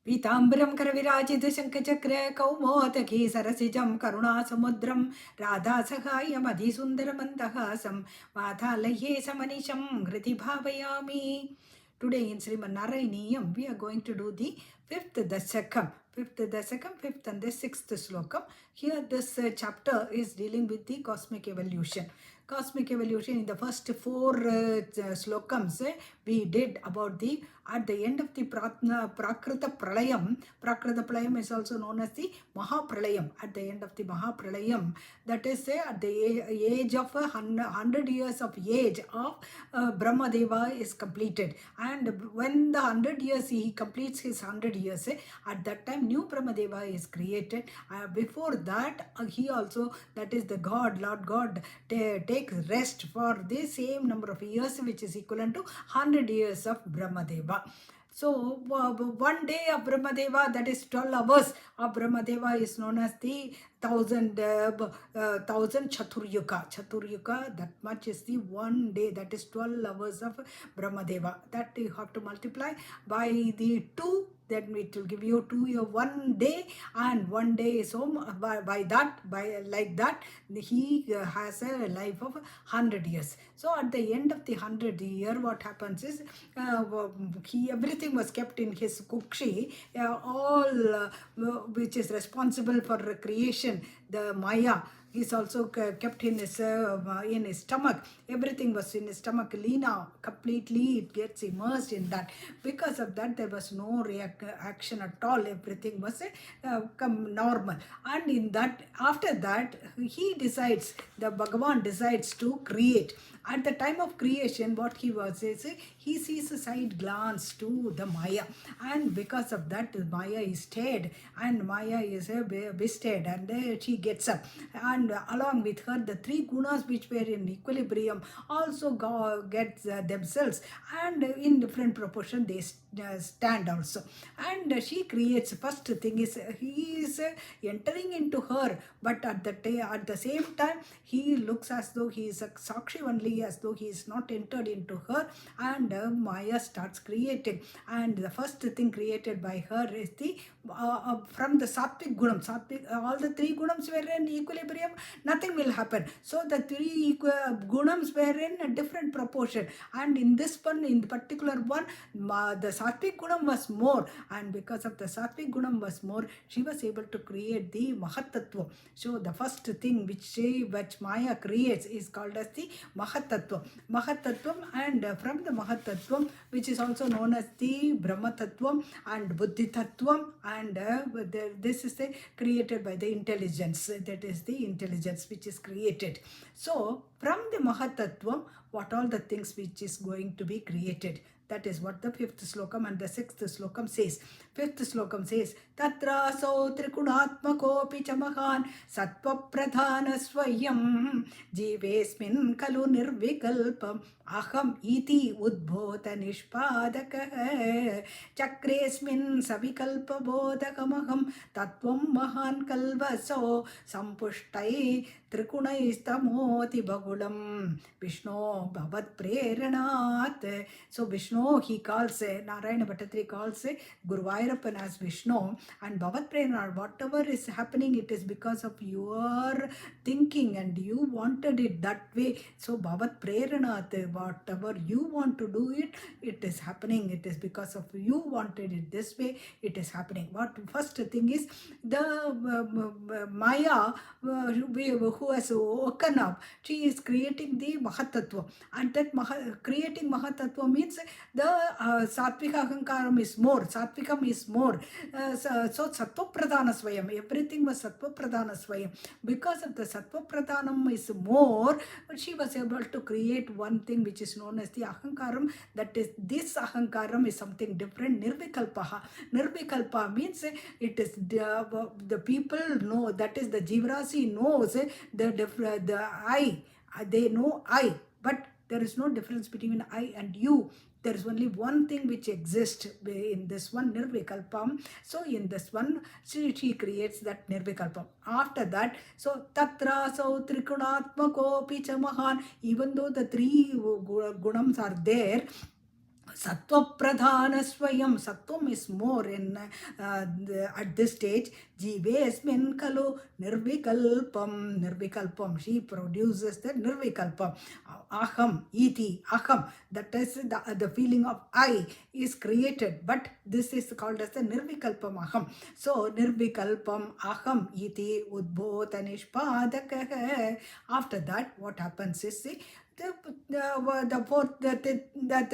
पीताम्बरं करविराजितशङ्खचक्र कौमोदकी सरसिजं करुणासमुद्रं राधासहायमधिसुन्दरमन्दहासं वातालये समनिशं हृदि भावयामि. Today in Srimad Narayaneeyam, we are going to do the fifth Dasakam. Fifth and the sixth Slokam. Here this chapter is dealing with the cosmic evolution. Cosmic evolution in the first four slokams we did about the at the end of the Prakrita Pralayam is also known as the Mahapralayam. At the end of the Mahapralayam, that is at the age of 100 years of age of Brahmadeva is completed, and when the 100 years he completes his 100 years, at that time new Brahmadeva is created. Before that he also, that is the God, Lord God, takes rest for the same number of years, which is equivalent to 100 years of Brahmadeva. So one day of Brahmadeva, that is 12 hours of Brahmadeva, is known as the thousand Chaturyuga. Chaturyuga, that much is the one day, that is 12 hours of Brahmadeva. That you have to multiply by the 2, then it will give you 2 year 1 day, and 1 day is home. By like that he has a life of 100 years. So at the end of the 100 year, what happens is everything was kept in his kukshi, all which is responsible for creation, the Maya is also kept in his stomach. Everything was in his stomach. Lina completely it gets immersed in that. Because of that, there was no action at all. Everything was normal. And in that, after that, he decides, the Bhagavan decides to create. At the time of creation, what he was is he sees a side glance to the Maya, and because of that, Maya is dead, and Maya is bested, and she gets up, and along with her, the 3 gunas which were in equilibrium also get themselves, and in different proportion they stand also. And she creates, first thing is he is entering into her, but at the same time he looks as though he is a Sakshi only, as though he is not entered into her, and Maya starts creating. And the first thing created by her is the from the Sattvic Gunam. All the 3 Gunams were in equilibrium, nothing will happen. So the 3 Gunams were in a different proportion, and in this one, in the particular one, the Sattvic Gunam was more, and because of the Sattvic Gunam was more, she was able to create the Mahatattva. So the first thing which Maya creates is called as the Mahatattvam, and from the Mahatattvam, which is also known as the Brahmatattvam and Buddhitattvam, and this is created by the intelligence. That is the intelligence which is created. So from the Mahatattvam, what all the things which is going to be created. That is what the 5th Slokam and the 6th Slokam says. 5th Slokam says, Tatra so trikunatmakopi chamahan sattva pradhana swayam jivesmin kalu nirvikalpam aham iti udbhota nishpadakah chakresmin savikalpa bodhakamaham tattvam mahan kalvaso sampushtai trikunaistamothi bagulam Vishnu bhavat preranat. So Vishnu, he calls, Narayana Bhattatri calls Guru Vairappan as Vishnu, and Bhavat Preranat, whatever is happening, it is because of your thinking, and you wanted it that way. So Bhavat Preranat, whatever you want to do it, it is happening. It is because of you wanted it this way, it is happening. What first thing is, the Maya who has woken up, she is creating the Mahatattva, and that creating Mahatattva means the Sattvika Ahankaram is more, Sattvikam is more. So Sattva Pradhana Swayam, everything was Sattva Pradhana Swayam. Because of the Sattva Pradhanam is more, she was able to create one thing which is known as the Ahankaram. That is, this Ahankaram is something different, Nirvikalpaha. Nirvikalpa means it is the people know, that is the Jivrasi knows the I. They know I, but there is no difference between I and you. There is only one thing which exists in this one, Nirvikalpam. So in this one, she creates that Nirvikalpam. After that, so Tatra so Trikunatmako Pichamahan, even though the 3 gunams are there, Sattva pradhana swayam. Sattvam is more in at this stage. Jivesmin kalu nirvikalpam. Nirvikalpam. She produces the nirvikalpam. Aham, iti, aham. That is the feeling of I is created. But this is called as the nirvikalpam aham. So nirvikalpam aham iti udbhota nishpadakah. After that, what happens is, see, the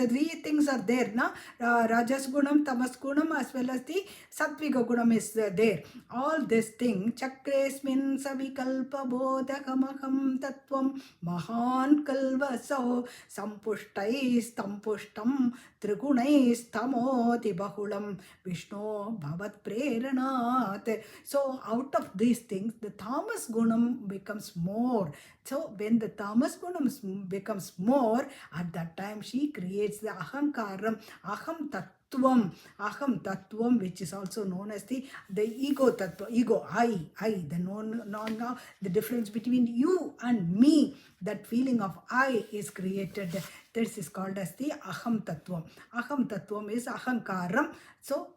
three things are there na. Rajas gunam, tamas gunam, as well as the sattvika gunam is there. All this thing chakresmin savikalpa bodhakamaham tattvam mahan kalvaso sampushtais tampushtam trigunais tamoti bahulam vishnu bhavat preranat. So out of these things the tamas gunam becomes more. So when the tamas gunam becomes more, at that time she creates the ahankaram, aham tattvam, which is also known as the ego tattva, ego, I, the known, the difference between you and me, that feeling of I is created. This is called as the aham tattvam. Aham tattvam is ahankaram. So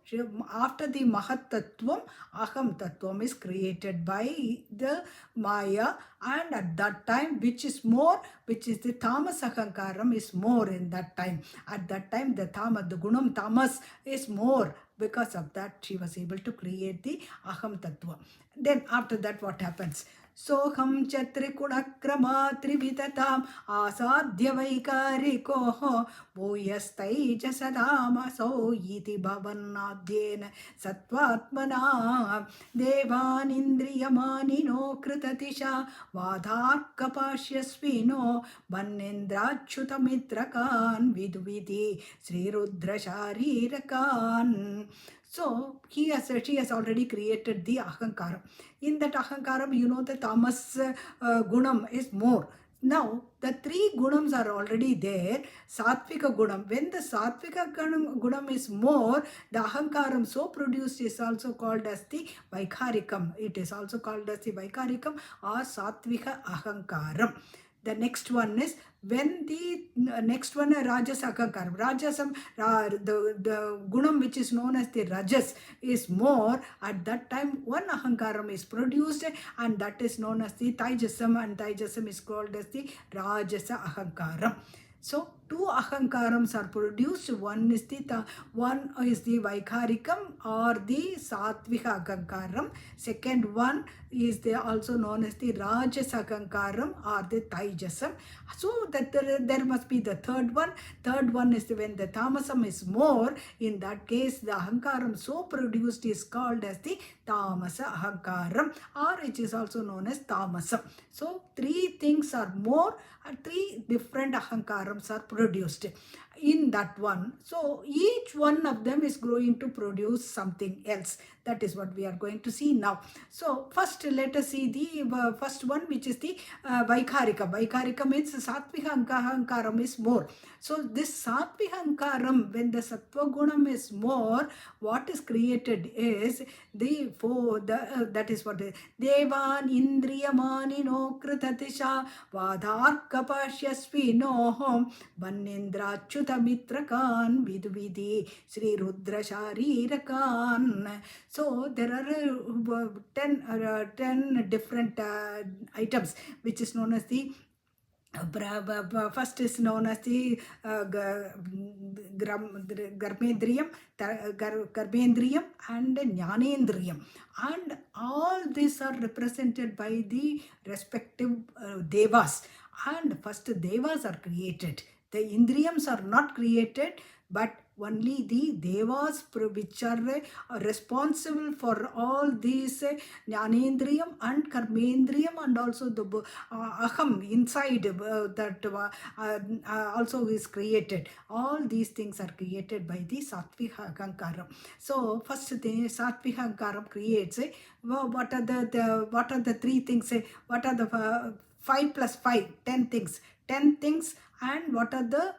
after the mahat tattvam, aham tattvam is created by the maya, and at that time, which is more, which is the tamas ahankaram is more in that time. At that time, the gunam tamas is more. Because of that, she was able to create the aham tattva. Then after that, what happens? Soham chatrikunakramā trivitatam asadhya vaikarikoho bhuyastai sadamaso iti bhavannadhyena sattvatmana devanindriyamanino kritatisha vadharkapashyasvino bannindrachyutamitrakan viduviti Sri Rudra Sharirakan. So she has already created the ahankaram. In that ahankaram, the tamas gunam is more. Now, the three gunams are already there. Sattvika gunam. When the sattvika gunam is more, the ahankaram so produced is also called as the vaikharikam. It is also called as the vaikharikam or sattvika ahankaram. The next one is when the next one rajas ahankaram. Rajasam, the gunam which is known as the rajas is more. At that time, one ahankaram is produced, and that is known as the taijasam, and taijasam is called as the rajasa ahankaram. So two ahankarams are produced. One is the vaikharikam or the sattvika ahankaram. Second one is also known as the rajas ahankaram or the taijasam. So that there must be the third one. Third one is when the tamasam is more. In that case, the ahankaram so produced is called as the tamasa ahankaram, or it is also known as tamasam. So three things are more, and three different ahankarams are produced in that one. So each one of them is going to produce something else. That is what we are going to see now. So first let us see the first one, which is the vaikharika. Vaikharika means sattvika ahankaram is more. So this sattvika ahankaram, when the sattva gunam is more, what is created is that is what devan indriyamanino kritatisha vadharkapashyasvino bannindrachyutamitrakan viduvidi Sri Rudra Sharirakan. So there are 10 different items, which is known as the first is known as the Garbendriyam and Jnanendriyam, and all these are represented by the respective devas. And first devas are created. The indriyams are not created, but only the devas which are responsible for all these Jnanendriyam and Karmendriyam, and also the aham inside that also is created. All these things are created by the sattvika ahankaram. So first the sattvika ahankaram creates what are the three things? What are the 5 plus 5, 10 things? 10 things, and what are the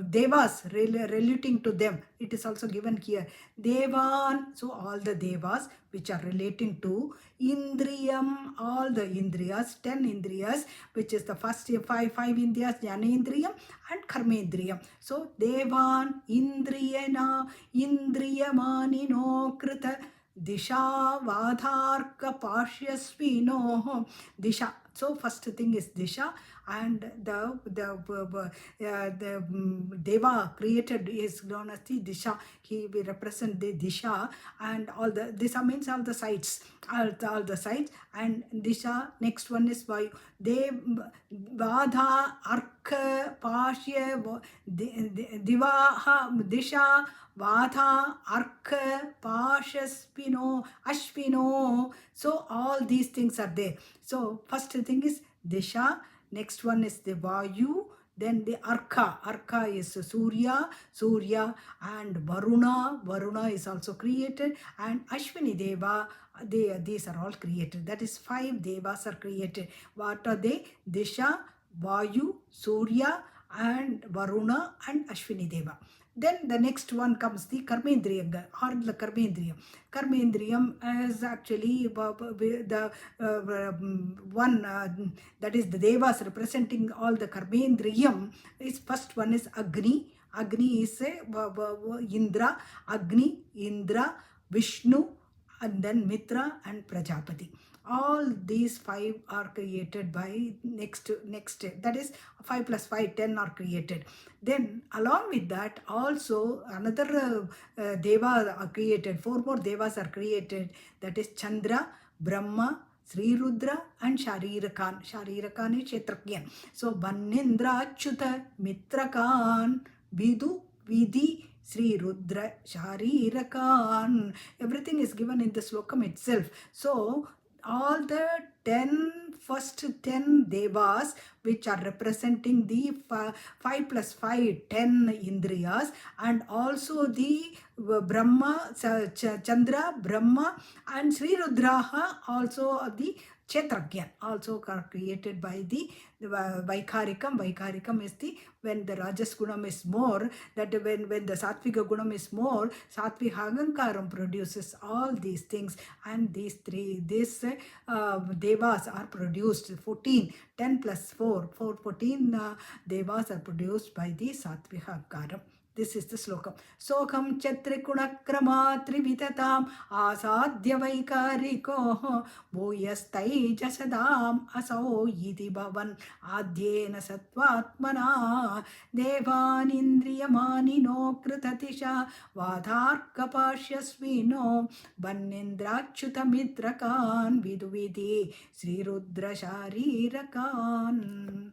devas relating to them. It is also given here. Devan, so all the devas which are relating to Indriyam, all the Indriyas, 10 Indriyas, which is the first five Indriyas, Jnanendriyam and Karmendriyam. So Devan, Indriyana, Indriyamanino Krita Disha Vadharka Pashyasvino Disha. So first thing is Disha, and the Deva created is known as the Disha. He will represent the Disha, and all the Disha means all the sides, all the sides, and Disha. Next one is Vayu. Dev Vadha Arka Pashya Divaha Disha Vadha, Arka, Pashaspino, Ashvino. So all these things are there. So first thing is Disha, next one is the Vayu, then the Arka. Arka is Surya, and Varuna is also created, and Ashwini Deva. These are all created. That is 5 devas are created. What are they? Disha, Vayu, Surya, and Varuna, and Ashwini Deva. Then the next one comes the Karmendriyam, or the Karmendriyam. Karmendriyam is actually the one that is the devas representing all the Karmendriyam. Is first one is Agni. Agni is Indra. Agni, Indra, Vishnu, and then Mitra and Prajapati. All these 5 are created by next, that is 5 plus 5, 10 are created. Then along with that also another deva are created. 4 more devas are created. That is Chandra, Brahma, Sri Rudra and Sharirakan. Sharirakan is Kshetragyan. So Banindra, Achyuta, Mitrakan, Vidu, Vidhi, Sri Rudra, Sharirakan. Everything is given in the slokam itself. So all the first 10 devas which are representing the 5 plus 5, 10 Indriyas, and also the Brahma, Chandra, Brahma and Sri Rudraha, also the Kshetragyan, also are created by the Vaikharikam. Vaikharikam is the when the Rajas Gunam is more, that when the Satvika Gunam is more, Satvika Ahankaram produces all these things, and these devas are produced 14, 10 plus 4, 14 devas are produced by the Satvika Ahankaram. This is the slokam. Sokam chatrikunakkrama trivitatam asadhya vaikariko bhuyastai jasadam asau yiti bhavan adyena satvatmana devan indriyamanino kritatisha vadharkapashyasvino bannindrachyutamitrakan viduvidi Sri Rudra Sharirakan.